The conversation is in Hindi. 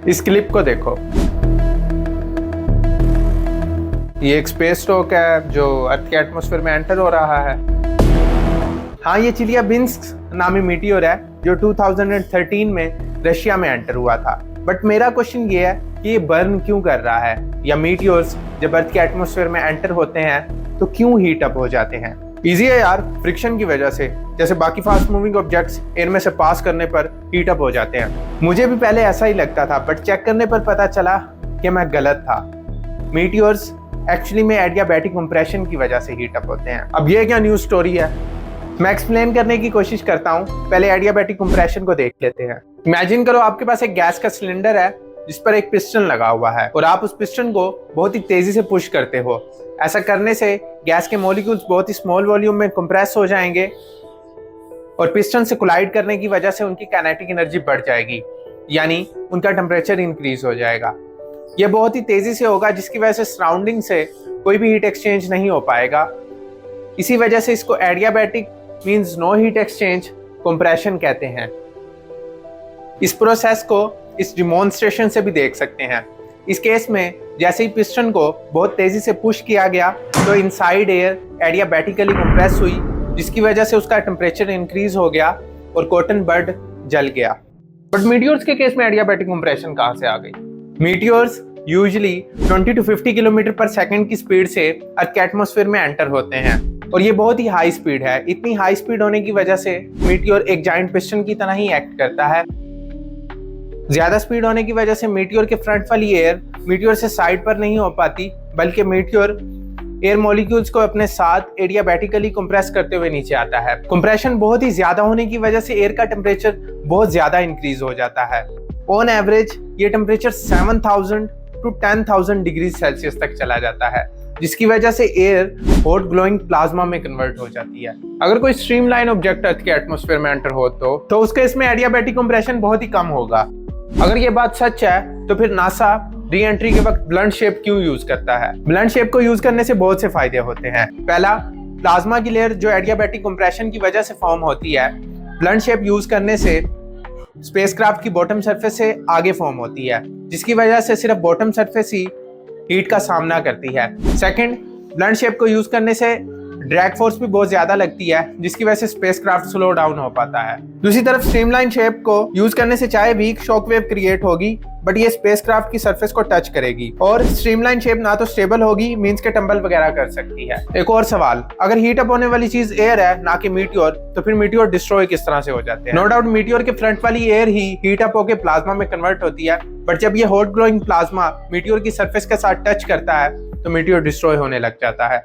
इस क्लिप को देखो। ये एक स्पेस रॉक है जो अर्थ के एटमॉस्फेयर में एंटर हो रहा है। हाँ, ये चेलियाबिंस्क नामी मीटियोर है जो 2013 में रशिया में एंटर हुआ था। बट मेरा क्वेश्चन ये है कि ये बर्न क्यों कर रहा है, या मीटियोर्स जब अर्थ के एटमॉस्फेयर में एंटर होते हैं तो क्यों हीट अप हो जाते हैं। इजी है यार, फ्रिक्शन की वजह से। जैसे बाकी फास्ट मूविंग ऑब्जेक्ट्स एयर में से पास करने पर हीट अप हो जाते हैं। मुझे भी पहले ऐसा ही लगता था, बट चेक करने पर पता चला कि मैं गलत था। मीटियोर्स एक्चुअली में एडियाबैटिक कंप्रेशन की वजह से हीट अप होते हैं। अब ये क्या न्यूज़ स्टोरी है, मैं एक्सप्लेन करने की कोशिश करता हूँ। पहले एडियाबैटिक कंप्रेशन को देख लेते हैं। इमेजिन करो आपके पास एक गैस का सिलेंडर है जिस पर एक पिस्टन लगा हुआ है और आप उस पिस्टन को बहुत ही तेजी से पुश करते हो। ऐसा करने से गैस के मॉलिक्यूल्स बहुत ही स्मॉल वॉल्यूम में कंप्रेस हो जाएंगे और पिस्टन से कोलाइड करने की वजह से उनकी काइनेटिक एनर्जी बढ़ जाएगी, यानी उनका टेम्परेचर इंक्रीज हो जाएगा। यह बहुत ही तेजी से होगा जिसकी वजह से सराउंडिंग से कोई भी हीट एक्सचेंज नहीं हो पाएगा। इसी वजह से इसको adiabatic means no heat exchange compression कहते हैं। इस प्रोसेस को इस डिमॉन्स्ट्रेशन से भी देख सकते हैं। इस केस में जैसे ही पिस्टन को बहुत तेजी से पुश किया गया तो इनसाइड एयर एडियाबैटिकली कंप्रेस हुई, जिसकी वजह से उसका टेम्परेचर इंक्रीज हो गया और कॉटन बड जल गया। बट मीटियोर्स के केस में एडियाबैटिक कंप्रेशन कहां से आ गई? मीटियोर्स यूजुअली 20 to 50 किलोमीटर पर सेकंड की स्पीड से अर्थ के एटमॉस्फेयर में एंटर होते हैं और ये बहुत ही हाई स्पीड है। इतनी हाई स्पीड होने की वजह से मीटियोर एक जायंट पिस्टन की तरह ही एक्ट करता है। ज्यादा स्पीड होने की वजह से मीटियोर के फ्रंट वाली एयर मीटियोर से साइड पर नहीं हो पाती, बल्कि मीटियोर एयर मॉलिक्यूल्स को अपने साथ एडियाबैटिकली कंप्रेस करते हुए नीचे आता है। कंप्रेशन बहुत ही ज्यादा होने की वजह से एयर का टेम्परेचर बहुत ज्यादा इंक्रीज हो जाता है। ऑन एवरेज ये टेम्परेचर 7000 to 10,000 डिग्री सेल्सियस तक चला जाता है, जिसकी वजह से एयर हॉट ग्लोइंग प्लाज्मा में कन्वर्ट हो जाती है। अगर कोई स्ट्रीमलाइन ऑब्जेक्ट अर्थ के एटमॉस्फेयर में एंटर हो तो उसके इसमें एडियाबैटिक कंप्रेशन बहुत ही कम होगा। अगर ये बात सच है तो फिर नासा री एंट्री के वक्त ब्लंट शेप क्यों यूज करता है? ब्लंट शेप को यूज करने से बहुत से फायदे होते हैं। पहला, प्लाज्मा की लेयर जो एडियाबैटिक कंप्रेशन की वजह से फॉर्म होती है, ब्लंट शेप यूज करने से स्पेसक्राफ्ट की बॉटम सरफेस से आगे फॉर्म होती है, जिसकी वजह से सिर्फ बॉटम सरफेस ही हीट का सामना करती है। सेकंड, ब्लंट शेप को यूज करने से ड्रैग फोर्स भी बहुत ज्यादा लगती है, जिसकी वजह से स्पेसक्राफ्ट स्लो डाउन हो पाता है। दूसरी तरफ स्ट्रीमलाइन शेप को यूज करने से चाहे वीक शॉकवेव क्रिएट होगी, बट ये स्पेसक्राफ्ट की सरफेस को टच करेगी और स्ट्रीमलाइन शेप ना तो स्टेबल होगी, मींस के टंबल वगैरह कर सकती है। एक और सवाल, अगर हीट अप होने वाली चीज एयर है ना कि मीटियोर, तो फिर मीटियोर डिस्ट्रॉय किस तरह से हो जाते हैं? नो डाउट मीटियोर के फ्रंट वाली एयर ही हीट अप होकर प्लाज्मा में कन्वर्ट होती है, बट जब ये हॉट ग्लोइंग प्लाज्मा मीटियोर की सरफेस के साथ टच करता है तो मीटियोर डिस्ट्रॉय होने लग जाता है।